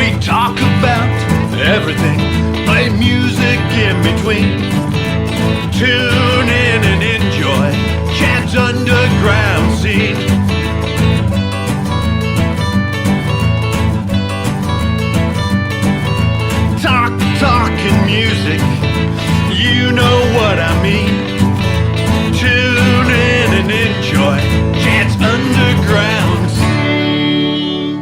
We talk about everything, play music in between. Tune in and enjoy Chad's underground scene. Talking music, you know what I mean. Tune in and enjoy Chad's underground scene.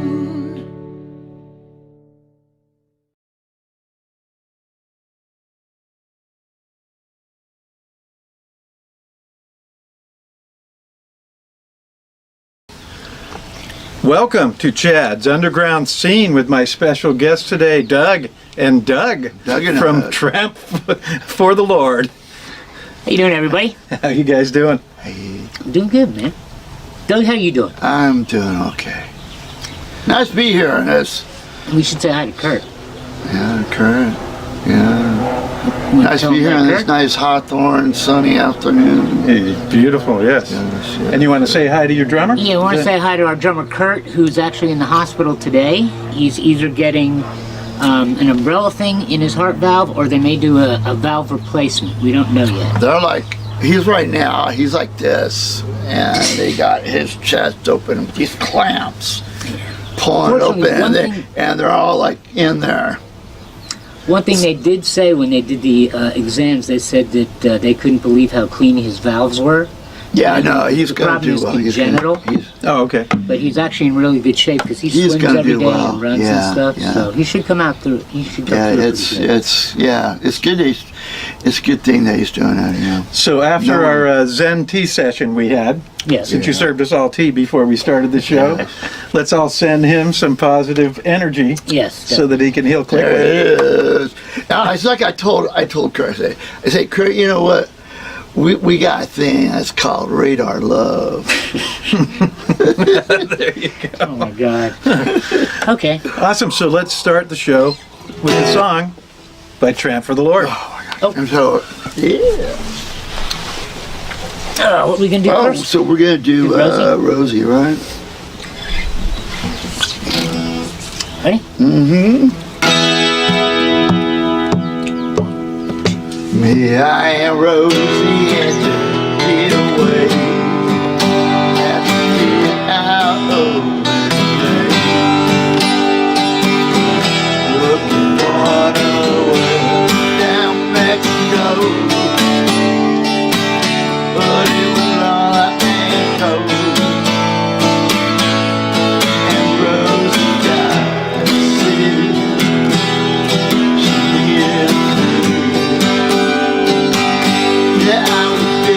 Welcome to Chad's Underground Scene with my special guest today, Doug and Doug from Tramp for the Lord. How you doing, everybody? How you guys doing? Hey, Doing good, man. Doug, how you doing? I'm doing okay. Nice to be here on this. We should say hi to Kurt. Yeah, Kurt. Yeah. You wanna Nice to tell be him here about on this Kurt? nice Hawthorne sunny afternoon. Hey, beautiful, yes. Yes, yes. And you want to say hi to your drummer? Yeah, I want to say hi to our drummer Kurt, who's actually in the hospital today. He's either getting an umbrella thing in his heart valve, or they may do a valve replacement. We don't know yet. They're like, he's right now, he's like this, and they got his chest open with these clamps pulling it open, Fortunately, and they're all like in there. One thing they did say when they did the exams, they said that they couldn't believe how clean his valves were. Yeah, I know, he's The going to problem do is well. congenital. Oh, okay. But he's actually in really good shape because he He's swims gonna every do day well. and runs Yeah, and stuff. yeah. So he should come out through. He should go Yeah, through. it's good. It's a good thing that he's doing that. Yeah. So after No. our Zen tea session we had, Yes. since you served us all tea before we started the show, let's all send him some positive energy Yes. so that he can heal There quickly. it is. Now it's like I told Kurt. I say, Kurt, you know what? We got a thing that's called radar love. There you go. Oh my God. Okay. Awesome. So let's start the show with a song by Tramp for the Lord. And so, yeah. What are we gonna do Oh, first? so we're gonna do Rosie? Rosie, right? Ready? Me, I am Rosie, and to get away. Have to get out of the way. Looking for the way down Mexico. But it was all I've been told. And Rosie died sick. She is yeah, I was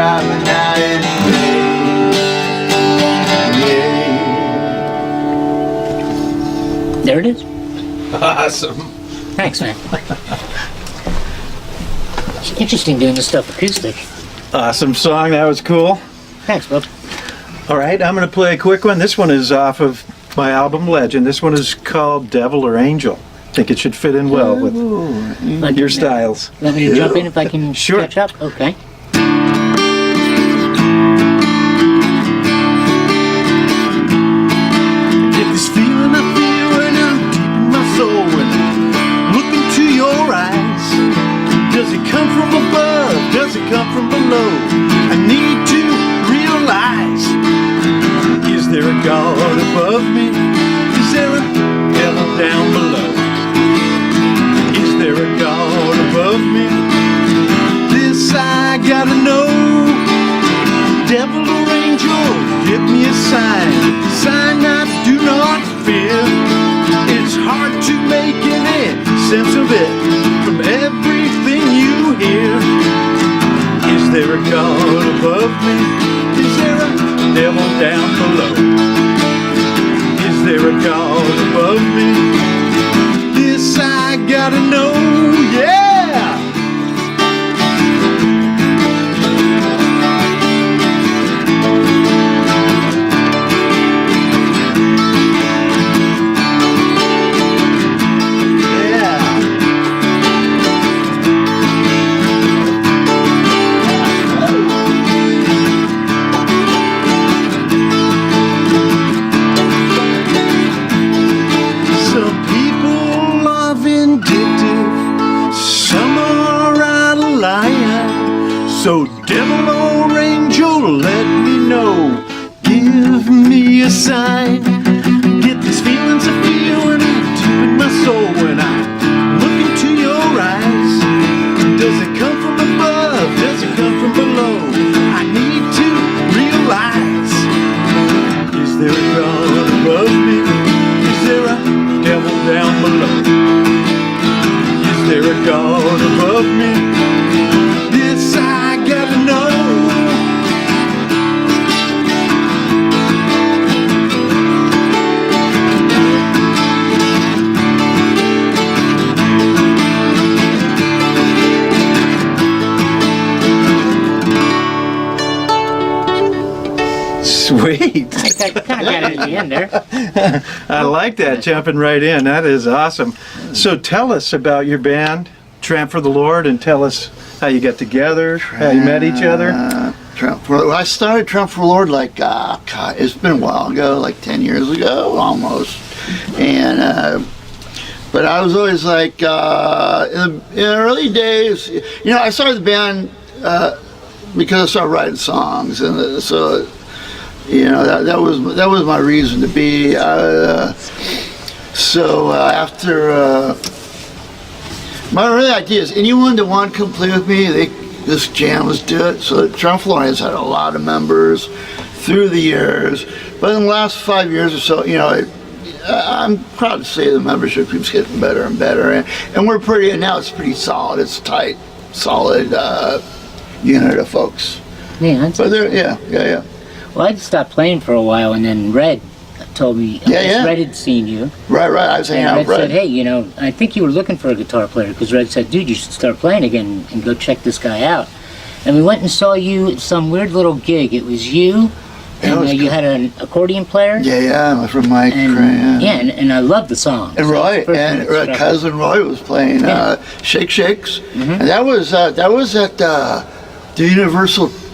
driving night and day. Yeah. There it is. Awesome. Thanks, man. It's interesting doing this stuff acoustic. Awesome song. That was cool. Thanks, bub. All right, I'm going to play a quick one. This one is off of my album Legend. This one is called Devil or Angel. I think it should fit in well with your styles. Want me to jump in if I can Sure. catch up? Okay. Get this feeling I feel when I'm deep in my soul when I look into your eyes. Does it come from above? Does it come from below? I need to realize. Is there a God above me? Is there a devil down below? Is there a God above me? This I gotta know. Devil or angel, give me a sign I do not fear. It's hard to make any sense of it from everything you hear. Is there a God above me? Is there a devil down below? Is there a God above me? This I gotta know, yeah! Some people are vindictive, some are out of line. So devil or angel, let me know, give me a sign. Get these feelings I feel when I'm deep in my soul when I look into your eyes. Does it come from above? Does it come from below? I need to realize. Is there a God above me? Is there a devil down below? Is there a God above me? This I gotta know. Sweet. I kind of got it at the end there. I like that, jumping right in. That is awesome. So tell us about your band, Tramp for the Lord, and tell us how you got together, how you met each other. I started Tramp for the Lord like, God, it's been a while ago, like 10 years ago, almost. And, but I was always like, in the early days, you know, I started the band because I started writing songs. And so, you know, that was my reason to be. So after, my real idea is anyone that want to come play with me, this jam, let's do it. So Tramp for the Lord has had a lot of members through the years, but in the last 5 years or so, you know, I'm proud to say the membership keeps getting better and better, and we're pretty. Now it's pretty solid. It's tight, solid unit of folks. Yeah, that's But yeah. Well, I stopped playing for a while, and then Red told me, Yeah. Red had seen you. Right. I was hanging And out Red with said, Red. hey, you know, I think you were looking for a guitar player, because Red said, dude, you should start playing again and go check this guy out. And we went and saw you at some weird little gig. It was you, Yeah, it and was you cool. had an accordion player. Yeah, my friend Mike. And, and I loved the song. And Roy, and cousin Roy was playing Shake Shakes, and that was at the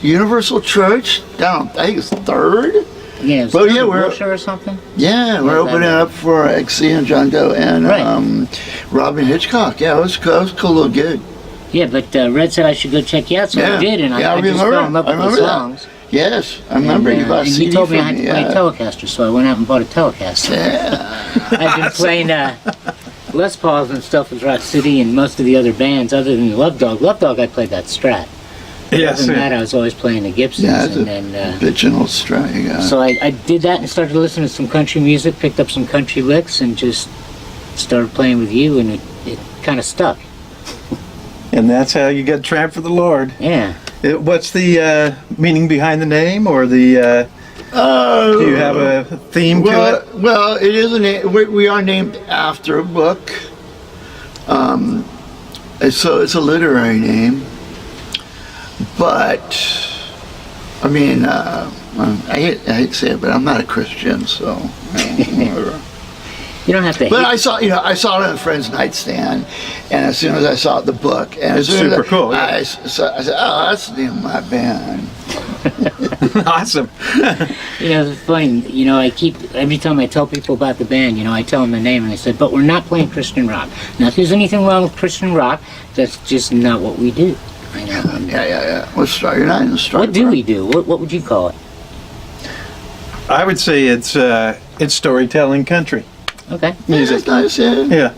Universal Church down, I think it's 3rd. Yeah, it was Well, yeah, we're- Wilshire or something. Yeah, we're opening up for XC and John Doe and Robin Hitchcock. Yeah, it was cool. It was a cool little gig. Yeah, but Red said I should go check you out, so I did, and I just fell in love with the songs. Yes, I remember you bought a And CD he told me I from had to play Telecaster, so I went out and bought a Telecaster. Yeah. I've been playing Les Pauls and stuff with Rock City and most of the other bands, other than Love Dog. Love Dog, I played that Strat. Yes. Other than that, I was always playing the Gibsons. Yeah, it's and a then, bitchin' old Strat you got. so I did that and started listening to some country music, picked up some country licks, and just started playing with you, and it kind of stuck. And that's how you get Tramp for the Lord. Yeah. What's the meaning behind the name, or the? Do you have a theme to it? Well, it is a name. We are named after a book. So it's a literary name. But I mean, I hate to say it, but I'm not a Christian, so whatever. You don't have to. But I saw it on a friend's nightstand, and as soon as I saw the book, and It's super cool. Yeah. I said, "Oh, that's the name of my band." Awesome. It's funny. Every time I tell people about the band, I tell them the name, and I said, "But we're not playing Christian rock. Not that there's anything wrong with Christian rock. That's just not what we do." I know. Yeah. You're not in the strike. What do we do? What would you call it? I would say it's storytelling country Okay. music. That's nice, yeah. Yeah,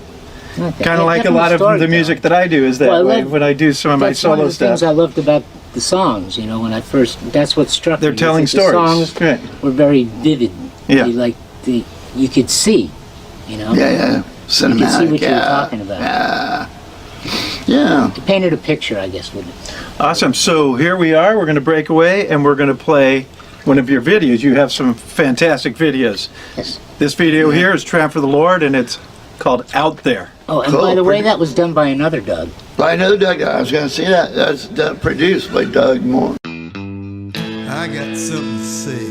Okay. kind of like a Definitely lot of the storytelling. music that I do is that Well, I way love- when I do some of my That's one solo of the things stuff. I loved about the songs. That's what struck me. They're is telling that the stories. songs Right. were very vivid. Yeah. You could see. Yeah. Cinematic. You can see what you were yeah. talking about. Yeah. It painted a picture, I guess, with it. Awesome. So here we are. We're going to break away and we're going to play one of your videos. You have some fantastic videos. Yes. This video here is Tramp for the Lord, and it's called Out There. Oh, and Cool. by the way, that was done by another Doug. By another Doug. I was going to say that. That's produced by Doug Moore. I got something to say.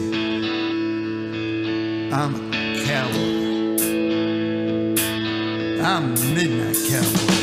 I'm a cowboy. I'm a midnight cowboy.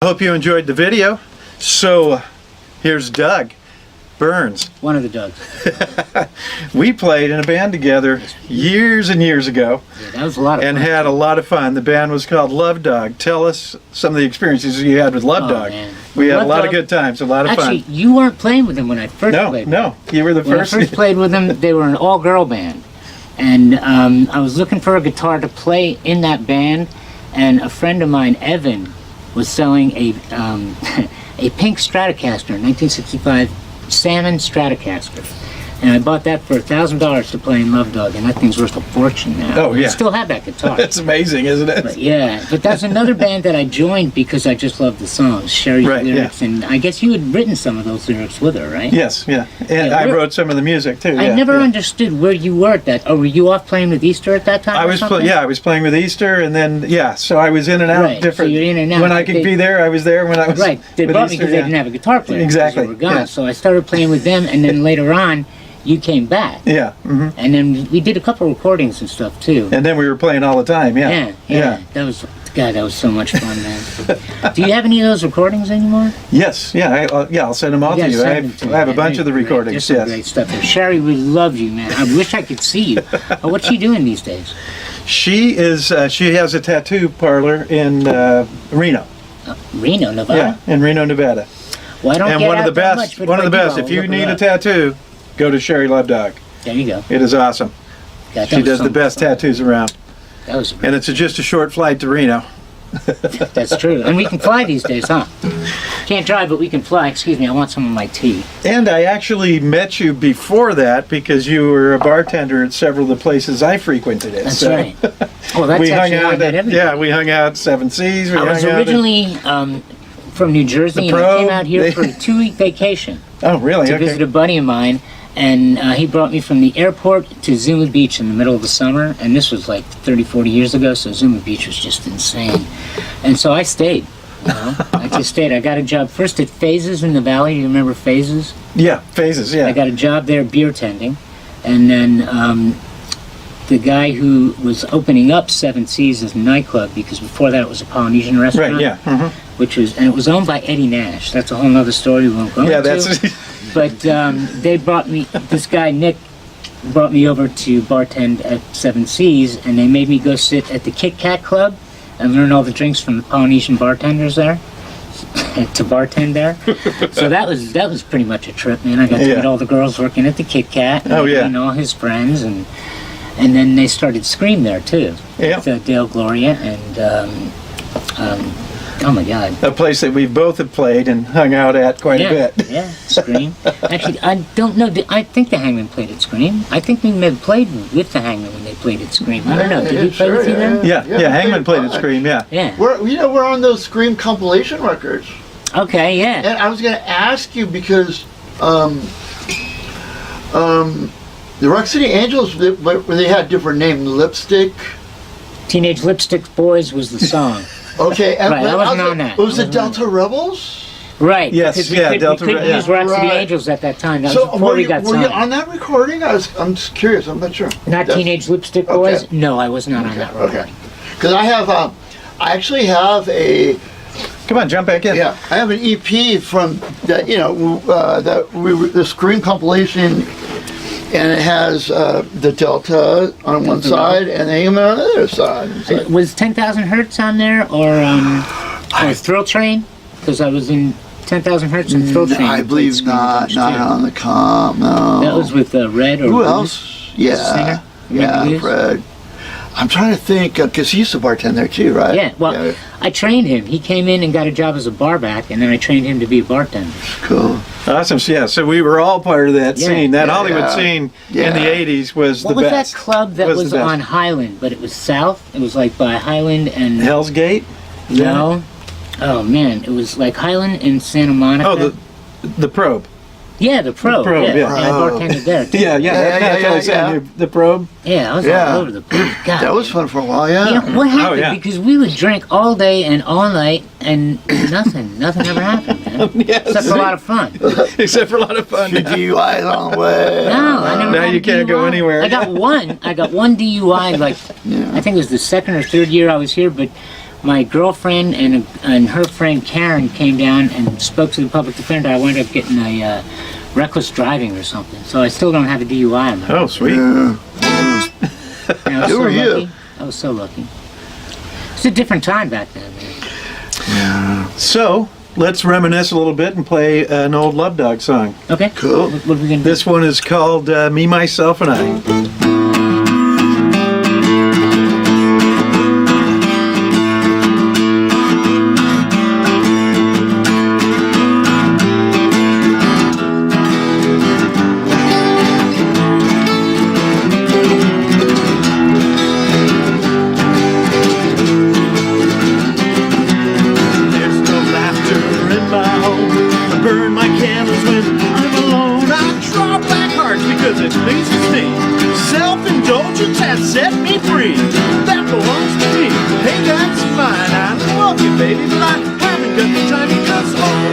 I hope you enjoyed the video. So here's Doug Burns. One of the Dougs. We played in a band together years and years ago Yeah, that was a lot of and fun. had a lot of fun. The band was called Love Dog. Tell us some of the experiences you had with Love Oh, Dog. man. We had Love a lot of Dog- good times, a lot of Actually, fun. you weren't playing with them when I first played. No, you were the When first. I first played with them, they were an all-girl band, and I was looking for a guitar to play in that band, and a friend of mine, Evan, was selling a a pink Stratocaster, 1965 Salmon Stratocaster, and I bought that for $1,000 to play in Love Dog, and that thing's worth a fortune now. Oh, yeah. I still have that guitar. It's amazing, isn't it? But yeah, but that's another band that I joined because I just loved the songs, Sherry's Right, yeah. lyrics, and I guess you had written some of those lyrics with her, right? Yes, yeah. And Yeah, I we're- wrote some of the music too. I yeah, never yeah. understood where you were at that. Oh, were you off playing with Easter at that time? I or was something? I was playing with Easter, and then so I was in and out Right, so different. you're in and out, When I but could they- be there, I was there. When I was Right. They with brought me Easter, because they yeah. didn't have a guitar player. 'cause Exactly, They were gone. yeah. So I started playing with them, and then later on, you came back, Yeah, hmm and then we did a couple recordings and stuff too. and then we were playing all the time. Yeah, Yeah. That was God. That was so much fun, man. Do you have any of those recordings anymore? Yes, yeah, I'll send them all to gotta you. send I them have, to me, I have a man. bunch of the They're great. recordings. There's some Yes, great stuff there. Sherry would love you, man. I wish I could see you. What's she doing these days? she is. She has a tattoo parlor in Reno. Reno, Nevada. Yeah, in Reno, Nevada. Well, I don't And get one of out the that best. much, but One of I the do, best. I'll If you look need her a up. tattoo, go to Sherry Love Dog. There you go. It is awesome. God, that She was does so the much best fun. tattoos around, That was and it's just a short flight to Reno. That's true. And we can fly these days, huh? Can't drive, but we can fly. Excuse me, I want some of my tea. And I actually met you before that because you were a bartender at several of the places I frequented. It. That's so right. Well, that's we hung actually how I out. met everybody. Yeah, we hung out at Seven Seas. We I was hung out at- originally from New Jersey, The and I came Probe, out here they- for a 2-week vacation Oh, really? to Okay. visit a buddy of mine, and he brought me from the airport to Zuma Beach in the middle of the summer, and this was like 30, 40 years ago, so Zuma Beach was just insane. And so I stayed, you know, I just stayed. I got a job first at Phases in the Valley. Do you remember Phases? Yeah, Phases. Yeah. I got a job there beer tending, and then the guy who was opening up Seven Seas as a nightclub, because before that it was a Polynesian restaurant. Right. Yeah. Mhm. Which was, and it was owned by Eddie Nash. That's a whole nother story we won't go Yeah. into. That's. But they brought me, this guy Nick brought me over to bartend at Seven Seas, and they made me go sit at the Kit Kat Club and learn all the drinks from the Polynesian bartenders there. To bartend there, so that was pretty much a trip, man. I got to Yeah. meet all the girls working at the Kit Kat, Oh, yeah. and all his friends, and then they started Scream there too, Yeah. with Dale Gloria, and oh my God, A place that we both have played and hung out at quite a bit. yeah, Scream. Actually, I don't know. I think the Hangman played at Scream. I think we may have played with the Hangman when they played at Scream. I don't know. Did he play Sure, with you then? Yeah. Yeah, Yeah. we Hangman played played at fun. Scream. Yeah. Yeah. We're on those Scream compilation records. Okay. Yeah. And I was going to ask you because the Rock City Angels, they had different names. Lipstick. Teenage Lipstick Boys was the song. Okay, and Right, I wasn't on that. Was I it wasn't on Delta Rebels? Right. Yes, because yeah, we Delta couldn't Red, use yeah. Rock City Right. Angels at that time. That So was before were we you, got were you signed. on that recording? I'm just curious. I'm not sure. Not That's- Teenage Lipstick okay. Boys? No, I was not on that Okay. recording. Because I have, I actually have a, Come on, jump back in. yeah, I have an EP from that, the Scream compilation, and it has the Delta on one side and the Hangman on the other side. So- Was 10,000 Hertz on there, or Thrill Train? Because I was in 10,000 Hertz and Thrill Train. I played believe Scream not bunch, not too. on the comp. No. That was with Red or Who Bruce? else? Yeah, Singer? yeah, Red Bruce? Fred. I'm trying to think because he used to bartend there too, right? Yeah, well, I trained him. He came in and got a job as a bar back, and then I trained him to be a bartender. cool. Awesome. So, yeah. So we were all part of that Yeah. scene. That Yeah, Hollywood yeah. scene Yeah. in the '80s was What the was best. that club that Was was the best. on Highland, but it was south? It was like by Highland and... Hell's Gate. No. Oh, man. It was like Highland and Santa Monica. Oh, the Probe. Yeah, the Probe. The Probe, yeah. yeah. And I bartended there, too. Yeah, Yeah, that's yeah, what I was yeah, saying. The Probe. Yeah, I was Yeah. all over the place. God. That was fun for a while, yeah. You know, what happened? yeah. Because we would drink all day and all night, and nothing ever happened, man. Yes. Except for a lot of fun. Except for a lot of fun. Few DUIs on the way. No, I never Now had a you can't go DUI. anywhere. I got one DUI, like, Yeah. I think it was the second or third year I was here, but my girlfriend and her friend Karen came down and spoke to the public defender. I wound up getting a reckless driving or something. So I still don't have a DUI. Oh, sweet. Yeah. I was Who so were you? lucky. I was so lucky. It's a different time back then, man. So, let's reminisce a little bit and play an old Love Dog song. Okay. Cool. What are we gonna do? This one is called Me, Myself, and I. There's no laughter in my home. I burn my candles when I'm alone. I draw black hearts because it pleases me. Self-indulgence has set me free. That belongs to me. Hey, that's mine. I love you, baby, but I haven't got the time because all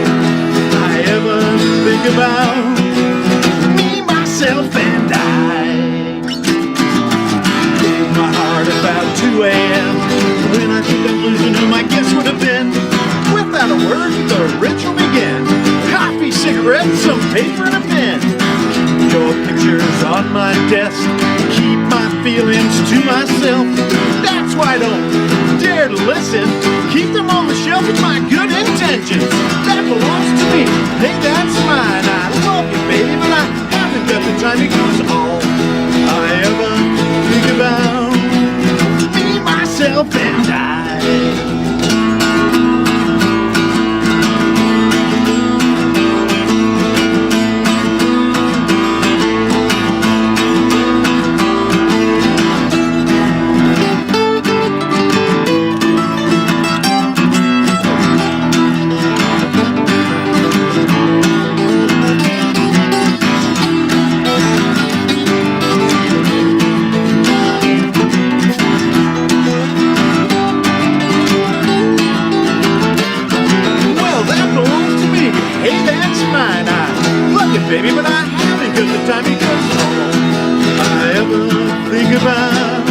I ever think about me, myself, and I. In my heart about 2 a.m. When I think I'm losing who my guess would have been. Without a word, the ritual began. Coffee, cigarettes, some paper, and a pen. Your pictures on my desk. Keep my feelings to myself. That's why I don't dare to listen. Keep them on the shelf with my good intentions. That belongs to me. Hey, that's mine. I love you, baby, but I haven't got the time because all I ever think about me, myself, and I. Well, that belongs to me. Hey, that's mine. I love you, baby, but I haven't got the time because all I ever think about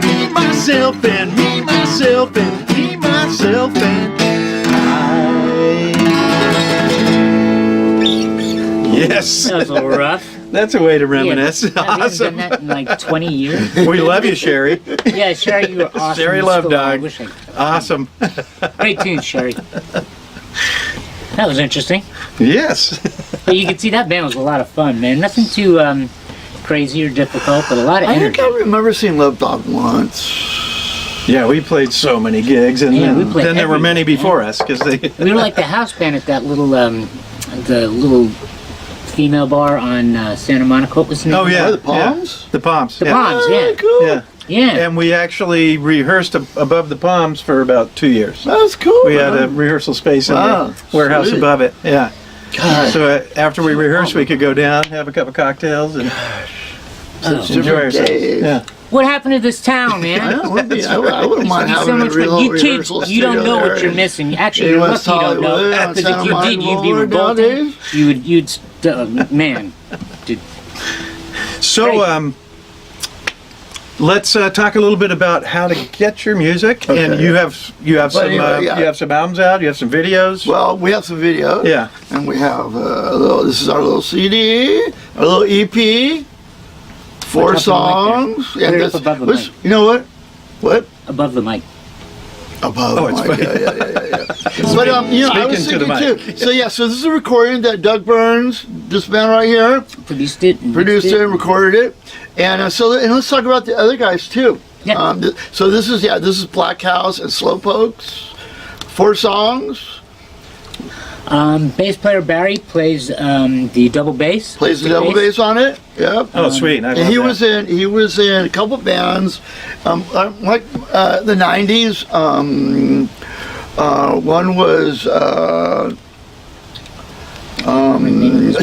me, myself, and me, myself, and me, myself, and I. Yes, That was a little rough. that's a way to reminisce. Yeah, I haven't Awesome. done that in like 20 years. We love you, Sherry. Yeah, Sherry, you were awesome. Sherry You Love still are. I Dog. wish I Awesome. Great tune, Sherry. That was interesting. Yes. But you can see that band was a lot of fun, man. Nothing too crazy or difficult, but a lot of I think energy. I remember seeing Love Dog once. Yeah, we played so many gigs, and Yeah, we then, played there were many everywhere, before us because they. We were like the house band at that little, the little female bar on Santa Monica. What was the name? Oh yeah, the Palms? Yeah. The Palms. The yeah. Palms, Oh, yeah. cool. Yeah. Yeah. And we actually rehearsed above the Palms for about 2 years. That's cool. We had a man. rehearsal space in Wow, the warehouse sweet. above it. Yeah. God. So after we rehearsed, we could go down, have a cup of cocktails, and Oh. enjoy ourselves. days. Yeah. What happened to this town, I man? wouldn't mind It's having so a much real fun. You kids, rehearsal you don't studio know what there you're in- missing. Actually, in you're West lucky you don't know. Hollywood, on Because if Santa you Monica did, you'd be Boulevard revolting. nowadays. Man. Dude. So Great. let's talk a little bit about how to get your music. And Okay. you have some anyway, yeah. you have some albums out. You have some videos. Well, we have some videos. Yeah. And we have this is our little CD, our little EP, 4 What's up in the mic songs. there? And Put it this, up above the which- mic. you know what? What? Above the mic. Above Oh, the it's mic. funny. Yeah. But I was Speaking to the thinking mic. too. So yeah, so this is a recording that Doug Burns, this band right here, Produced it. And produced mixed it and recorded it. And and let's talk about the other guys too. Yeah. So this is Black House and Slowpokes, 4 songs. Bass player Barry plays the double bass. Plays the double bass on it. Yep. Oh, sweet. I And love he that. was in a couple bands, like the '90s. One was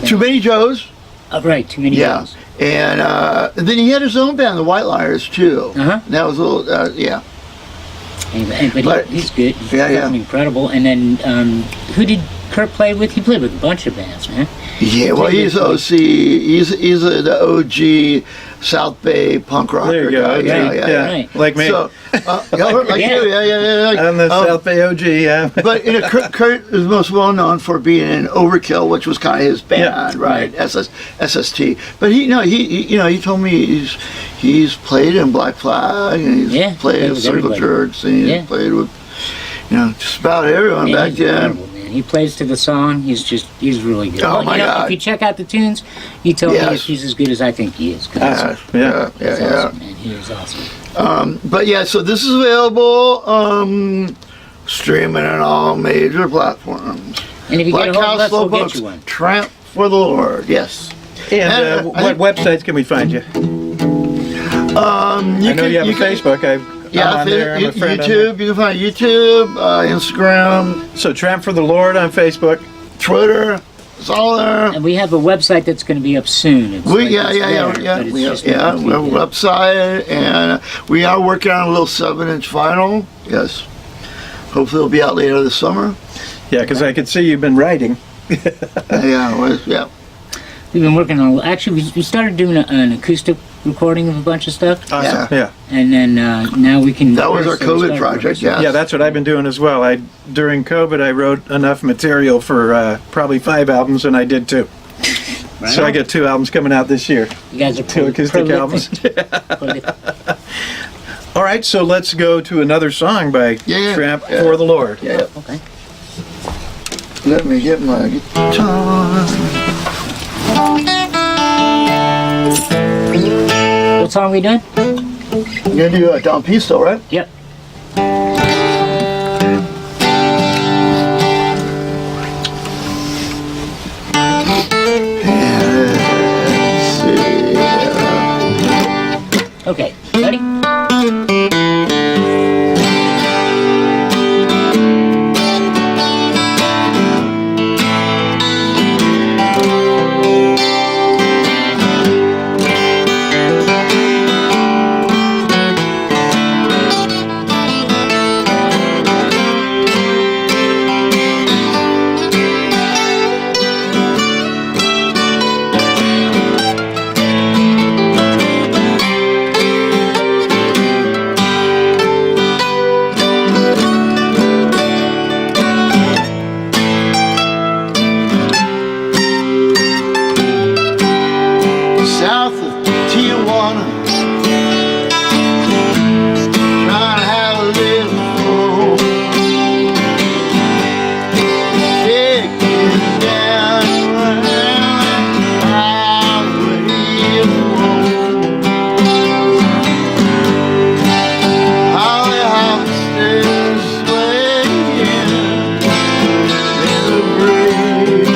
Too Many Joes. Oh, right, too many Yeah. girls. And then he had his own band, the White Liars, too. Uh-huh. That was a little, yeah. But But- he's good. He's Yeah, yeah. fucking incredible. And then who did Kurt play with? He played with a bunch of bands, man. Yeah, well, he's OC. He's the OG South Bay punk rocker. There you go. guy. Yeah, Right. like me. So, like Yeah. you, yeah. I'm the South Bay OG. Yeah. But Kurt is most well known for being in Overkill, which was kind of his band, Yeah. right? SST. But he told me he's played in Black Flag, and he's Yeah, played played at with Circle everybody. Jerks, and he's Yeah. played with just about everyone Man, back he's then. incredible, man. He plays to the song. He's really good. Oh, Well, my God. If you check out the tunes, you tell me Yes. if he's as good as I think he is. 'cause Yeah. he's awesome, man. He is awesome. But yeah, so this is available streaming on all major platforms. And if you Black get a hold of House us, we'll get Slowpokes, you one. Tramp for the Lord. Yes. And I what websites can we find you? I know you have a Facebook. I'm on there. I'm a friend on there. YouTube. You can find YouTube, Instagram, So Tramp for the Lord on Facebook. Twitter. It's all there. And we have a website that's going to be up soon. It's like it's there, but it's We just have not a completed. website, and we are working on a little 7-inch vinyl. Yes. Hopefully it'll be out later this summer. Yeah, because I could see you've been writing. Yeah. We've been working on. Actually, we started doing an acoustic recording of a bunch of stuff, Awesome. Yeah. and then now we can. That was our so we COVID started project, rehearsing. yeah. Yeah, that's what I've been doing as well. During COVID, I wrote enough material for probably 5 albums, and I did 2. Right So I on. get 2 albums coming out this year. You guys are 2 acoustic albums. Prolific. All right, so let's go to another song by Yeah. Tramp for the Lord. Yeah. Okay. Let me get my guitar. What song are we doing? You're gonna do Don Pisto, right? Yep. Let's see. Okay. Ready? South of Tijuana, trying to have a little fun. Kicking down around highway one. Hollyhocks swaying in the breeze.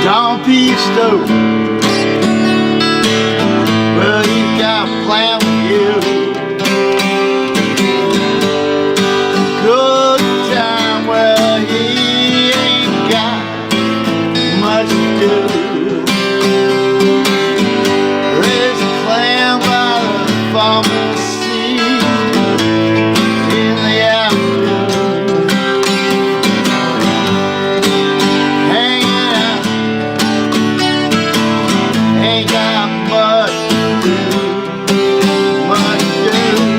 Don Pisto, well, he's got a plan with you. you. Raise a clam by the pharmacy in the afternoon, hanging out, ain't got much to do, much to do.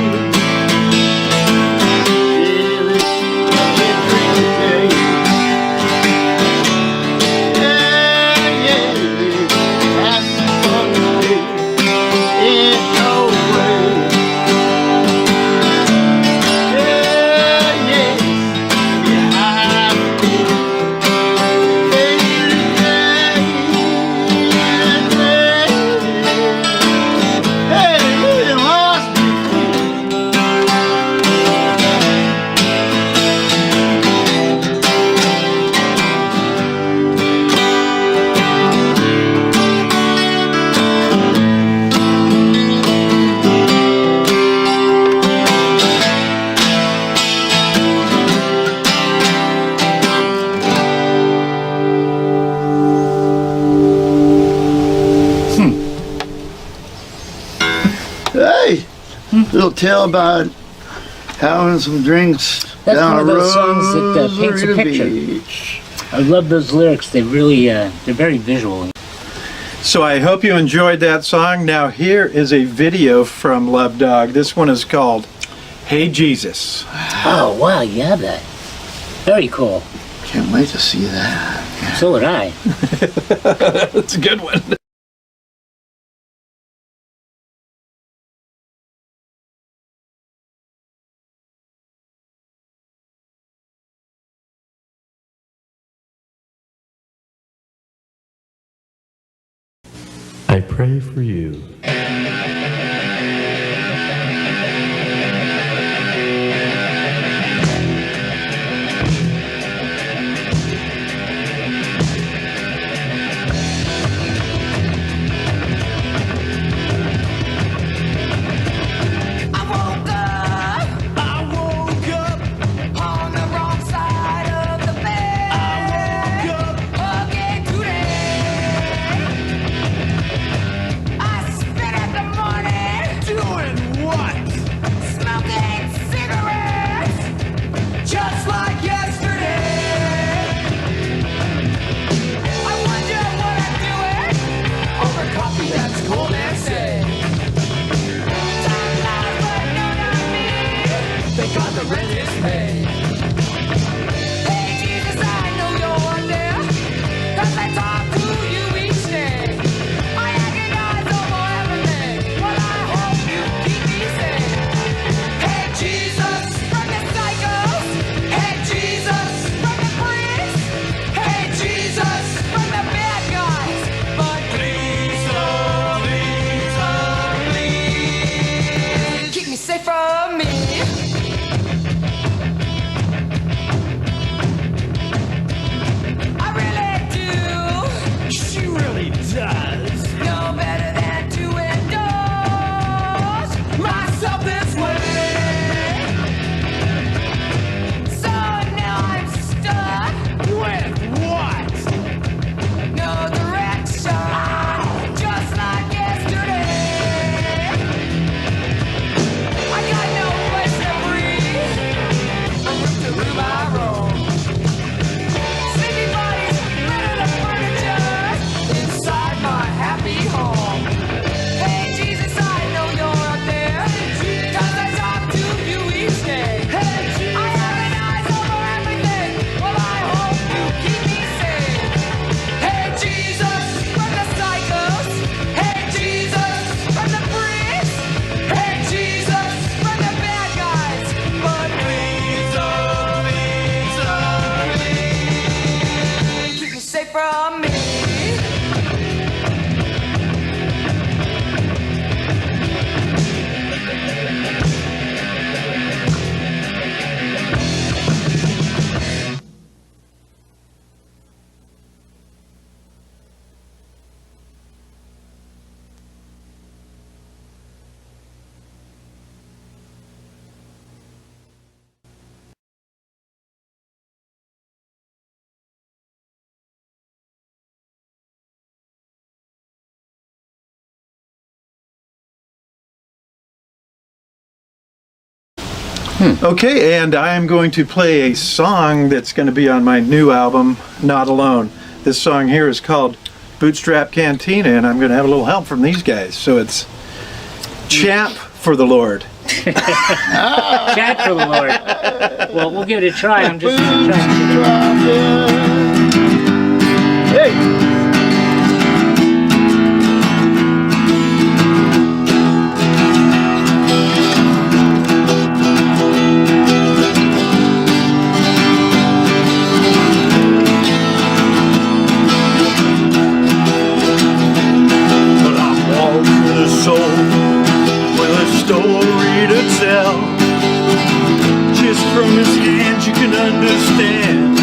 Hey, little tale about having some drinks That's down one of a those songs that paints a Rosarita picture. Beach. I love those lyrics. They really, they're very visual. So I hope you enjoyed that song. Now here is a video from Love Dog. This one is called Hey Jesus. Oh, wow, you have that. Very cool. Can't wait to see that. So would I. That's a good one. I pray for you. My house. Okay, and I am going to play a song that's going to be on my new album, Not Alone. This song here is called Bootstrap Cantina, and I'm going to have a little help from these guys. So it's Champ for the Lord. Chat for the Lord. Well, we'll give it a try. I'm just trying to Hey! But I'm walking with a soul, with a story to tell. Just from his hands you can understand.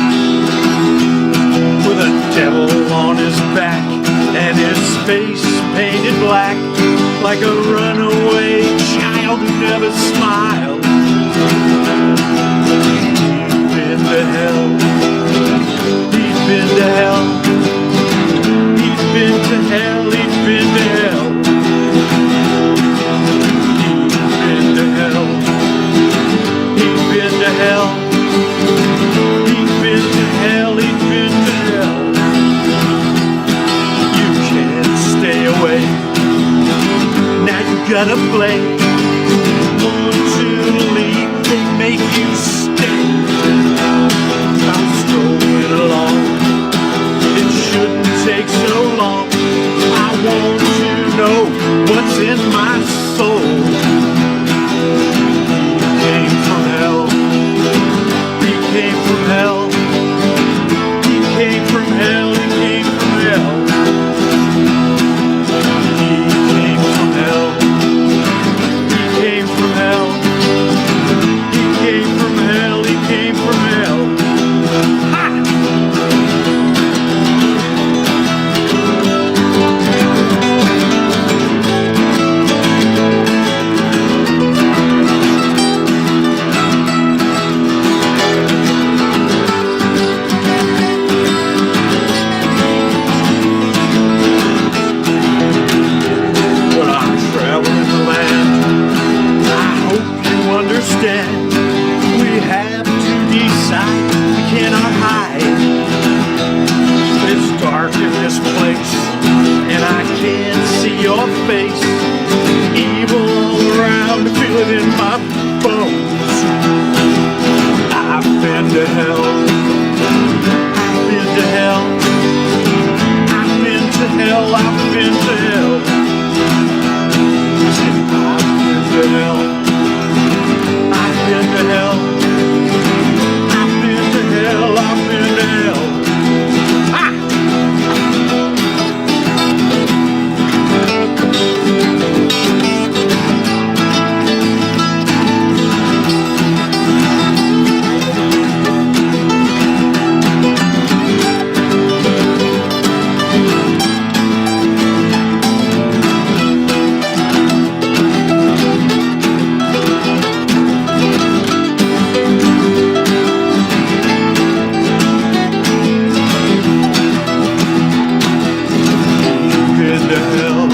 With a devil on his back and his face painted black, like a runaway child who never smiled. He'd been to hell. He'd been to hell. He'd been to hell. He'd been to hell. He'd been to hell. He'd been to hell. He'd been to hell. He'd been to hell. You can't stay away. Now you gotta play. Want to leave, they make you stay. I'm strolling along. It shouldn't take so long. I want to know what's in my soul. He came from hell. He came from hell. He came from hell. He came from hell. He came from hell. He came from hell. He came from hell. He came from hell. Ha! When I'm traveling the land, I hope you understand. We have to decide, we cannot hide. It's dark in this place, and I can't see your face. Evil all around, feel it in my bones. I've been to hell. I've been to hell. I've been to hell. I've been to hell. I've been to hell. I've been to hell. I've been to hell. I've been to hell. Ha! Been to hell.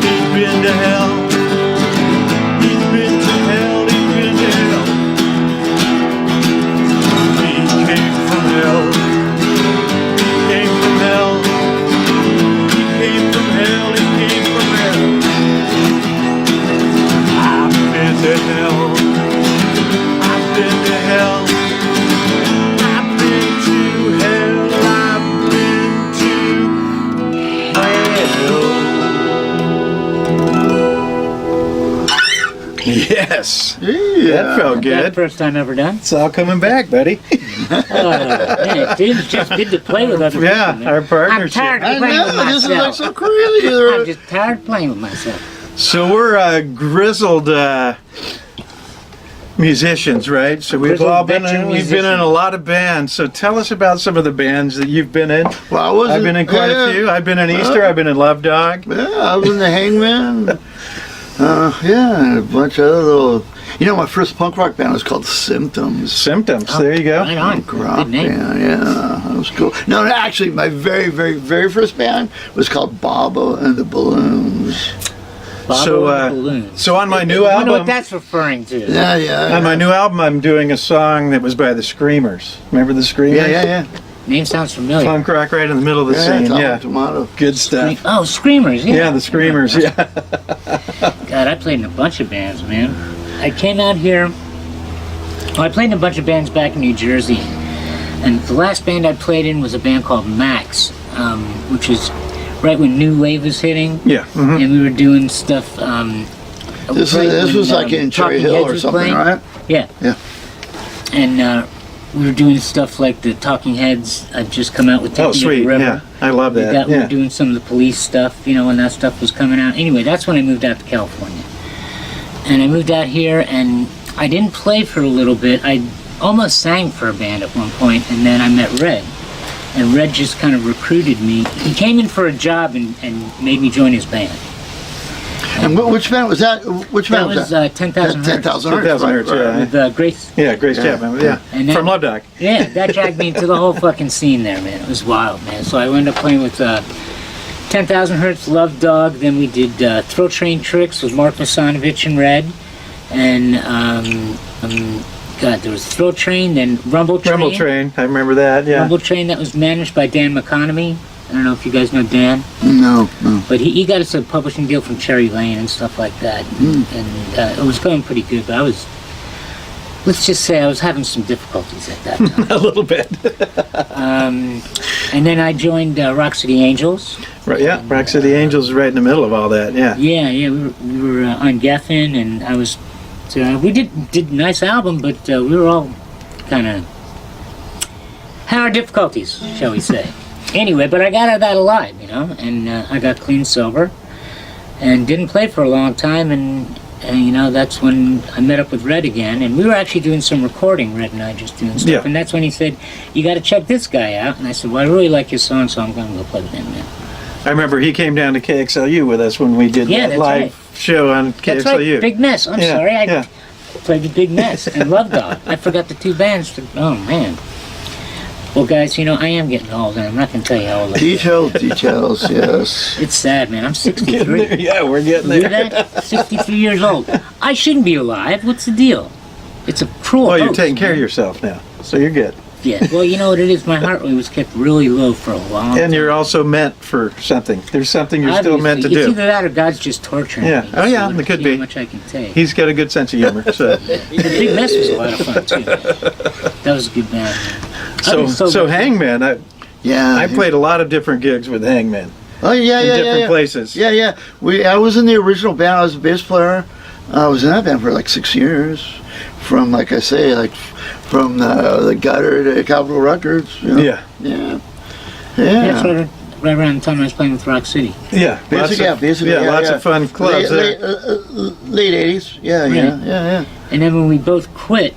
He's been to hell. He's been to hell. He's been to hell. He came from hell. He came from hell. He came from hell. He came from hell. I've been to hell. I've been to hell. I've been to hell. I've been to Yes, that felt That good. first time ever done. It's all coming back, buddy. Man, it's just good to play with other Yeah, people. our Man. I'm partnership. tired I of playing with know, this is like myself. so crazy. I'm just tired of playing with myself. So we're grizzled musicians, right? So we've Grizzled all been veteran we've been in a musicians. lot of bands. So tell us about some of the bands that you've been in. Well, I wasn't, I've been in quite a few. I've been in Easter. I've been in Love Dog. Yeah, I was in the Hangman. Yeah, and a bunch of other little. You know, my first punk rock band was called Symptoms. Symptoms. There you go. Right on. Punk rock Good name. band, yeah, that was cool. No, actually, my very, very, very first band was called Baba and the Balloons. Bottle of balloons. So on my new I wonder what album, that's referring to. Yeah. on my new album, I'm doing a song that was by the Screamers. Remember the Screamers? Yeah. Name sounds familiar. Punk rock right in the middle of the scene. Yeah, Tomato. good stuff. Oh, Screamers. Yeah. Yeah, the Screamers. Yeah. God, I played in a bunch of bands, man. I came out here. Well, I played in a bunch of bands back in New Jersey, and the last band I played in was a band called Max, which was right when New Wave was hitting. Yeah. Mhm. And we were doing stuff. This was like in Cherry Talking Hill Heads or was something, playing. right? Yeah. Yeah. And we were doing stuff like the Talking Heads. I've just come out with Oh, Take Me to sweet. the River. Yeah, I love that. We were Yeah. doing some of the Police stuff, when that stuff was coming out. Anyway, that's when I moved out to California. And I moved out here, and I didn't play for a little bit. I almost sang for a band at one point, and then I met Red. And Red just kind of recruited me. He came in for a job and made me join his band. And which band was that? Which That band was 10,000 Hertz. 10,000 Hertz. 10,000 Hertz, yeah. With Grace. Yeah, Grace Yeah. Chapman. Yeah, And then- from Love Doc. Yeah, that dragged me into the whole fucking scene there, man. It was wild, man. So I wound up playing with 10,000 Hertz, Love Dog. Then we did Throat Train Tricks with Mark Masanovich and Red. And, God, there was Throat Train, then Rumble Train. Rumble Train. I remember that. Yeah. Rumble Train, that was managed by Dan McConomy. I don't know if you guys know Dan. No. But he got us a publishing deal from Cherry Lane and stuff like that. And it was going pretty good, but let's just say I was having some difficulties at that time. A little bit. And then I joined Rock City Angels. Right. Yeah. Rock City Angels is right in the middle of all that. Yeah. Yeah, we were on Geffen, and I was. We did a nice album, but we were all kind of had our difficulties, shall we say. Anyway, but I got out of that alive, and I got clean sober, and didn't play for a long time, and that's when I met up with Red again, and we were actually doing some recording, Red and I just doing stuff, Yeah. and that's when he said, "You got to check this guy out," and I said, "Well, I really like his song, so I'm going to go play with him now." I remember he came down to KXLU with us when we did Yeah, that that's live right. show on KXLU. That's right, Big Mess. I'm Yeah, sorry, I yeah. played with Big Mess and Love Dog. I forgot the two bands. Oh man. Well, guys, I am getting old, and I'm not going to tell you how old I am. Details, yes. It's sad, man. I'm Getting 63. there. Yeah, we're getting Believe there. that? 63 years old. I shouldn't be alive. What's the deal? It's a cruel Well, you're hoax, taking care of man. yourself now, so you're good. Yeah. Well, you know what it is? My heart rate was kept really low for a long And time. you're also meant for something. There's something you're still meant to Obviously, It's do. either that or God's just torturing Yeah. me. Oh, yeah, So it let's could see be. How much I can take. He's got a good sense of humor. So, The Big Mess was a lot of fun, too. That was a good band. man. I've been so sober- Hangman. Yeah. I played a lot of different gigs with Hangman Oh yeah, in yeah, different yeah. places. Yeah. I was in the original band. I was a bass player. I was in that band for like 6 years. From, like I say, from the gutter to Capitol Records. Yeah. Yeah, that's right around the time I was playing with Rock City. Yeah. Basically, Lots of fun clubs there. Late 80s. Yeah. And then when we both quit,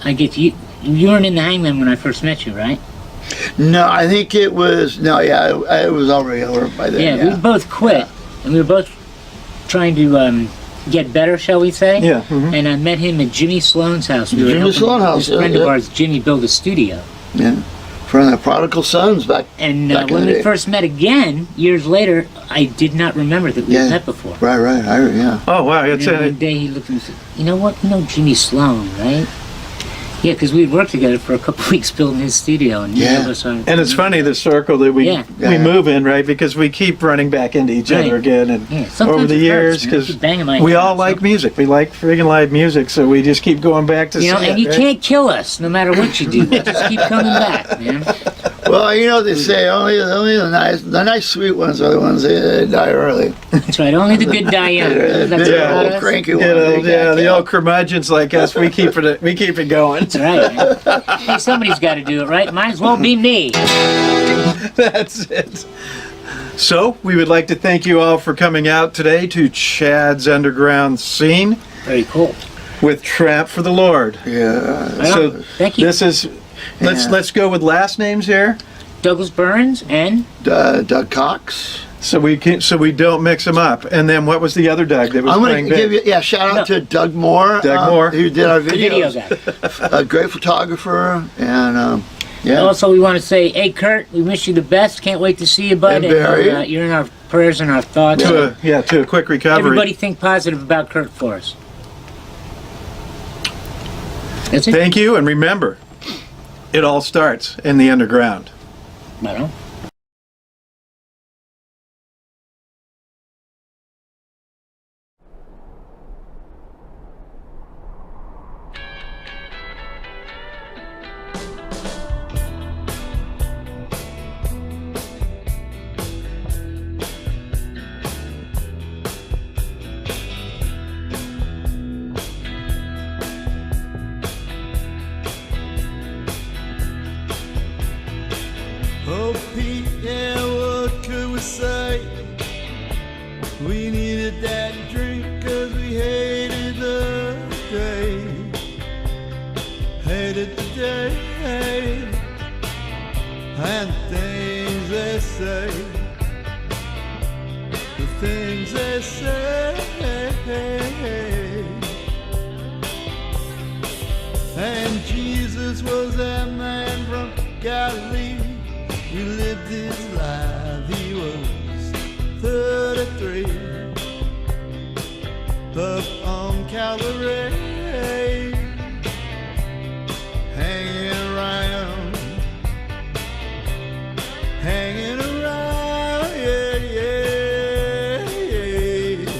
I get you. You weren't in the Hangman when I first met you, right? No, I think it was. No, yeah, I was already over by then. Yeah, we both quit, and we were both trying to get better, shall we say? Yeah. Mhm. And I met him at Jimmy Sloan's house. We were Jimmy helping Sloan house, This friend yeah. of ours, Jimmy, build a studio. Yeah. From the Prodigal Sons back. And Back in when the we day. first met again, years later, I did not remember that we Yeah. had met before. Right. Yeah. Oh wow, And it's then one day he looked at me and said, "You know what? You know Jimmy Sloan, right?" Yeah, because we had worked together for a couple of weeks building his studio, and Yeah. neither of us are. and it's funny the circle that we Yeah. we move in, right? Because we keep running back into each other Right. again, and Yeah, sometimes over the it years, hurts, man. I because keep banging my we head all on like something. music. We like friggin' live music, so we just keep going back to You know, see and it, you right? can't kill us no matter what you do. Just keep coming back, man. Well, they say only the nice sweet ones are the ones that die early. That's right. Only the good die young. That's The what Yeah. about old us. cranky You ones. know, they yeah, can't the kill. old curmudgeons like us, we keep it going. That's right, man. Hey, somebody's got to do it, right? Might as well be me. That's it. So, we would like to thank you all for coming out today to Chad's Underground Scene Very cool. with Tramp for the Lord. Yeah. So, Thank you. this is, Yeah. let's go with last names here, Douglas Burns and Doug Cox. so we don't mix them up. And then what was the other Doug that was I'm playing going to bass? give you shout out to Doug Moore. Doug Moore. who did our the video videos. guy. A great photographer and Yeah. Also, we want to say, hey, Kurt, we wish you the best. Can't wait to see you, bud. And Barry. You're in our prayers and our thoughts. To a quick recovery. Everybody think positive about Kurt for us. That's it. Thank you, and remember, it all starts in the underground. I don't. Oh, Pete, yeah, what could we say? We needed that drink 'cause we hated the day. Hated the day. And things they say. The things they say. And Jesus was that man from Galilee. He lived his life, he was 33, up on Calvary, hanging around, yeah, yeah, yeah.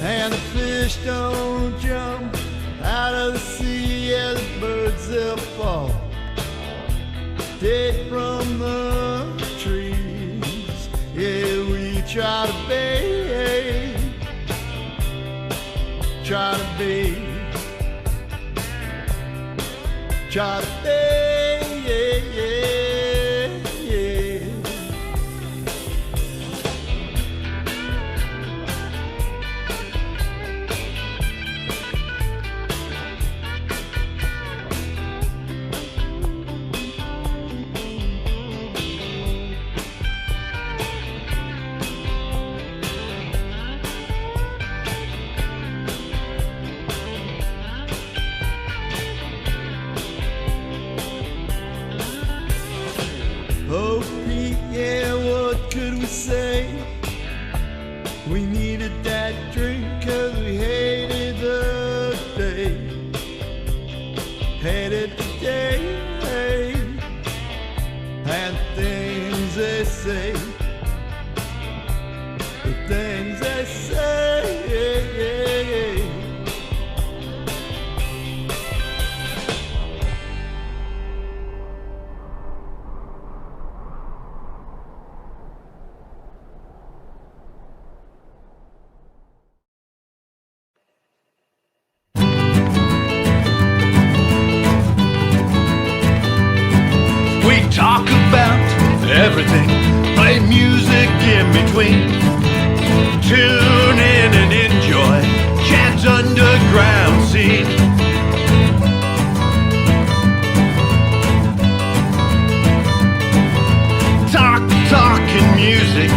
And the fish don't jump out of the sea, yeah, the birds they'll fall dead from the trees. Yeah, we try to be, try to be, yeah, yeah, yeah. Oh, Pete, yeah, what could we say? We needed that drink 'cause we hated the day. Hated the day. And things they say. The things they say, yeah, yeah, yeah. We talk about everything, play music in between. Tune in and enjoy Chad's underground scene. Talking music